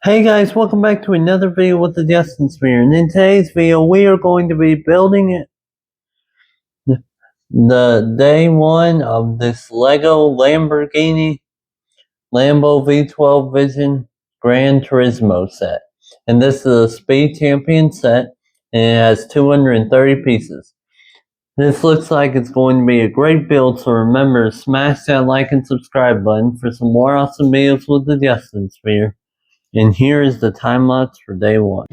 Hey guys, welcome back to another video with the Justin Spear. And in today's video, we are going to be building the day one of this LEGO Lamborghini Lambo V12 Vision Gran Turismo set. And this is a Speed Champion set, and it has 230 pieces. This looks like it's going to be a great build, so remember to smash that like and subscribe button for some more awesome videos with the Justin Spear. And here is the time lapse for day one.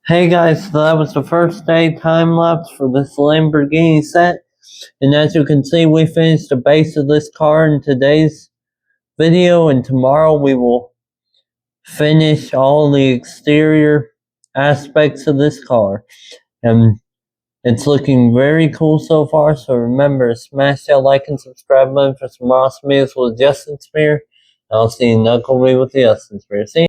Hey guys, so that was the first day time lapse for this Lamborghini set, and as you can see, we finished the base of this car in today's video, and tomorrow we will finish all the exterior aspects of this car. And it's looking very cool so far, so remember to smash that like and subscribe button for some awesome videos with Justin Spear. I'll see you in another video with the Justin Spear. See you.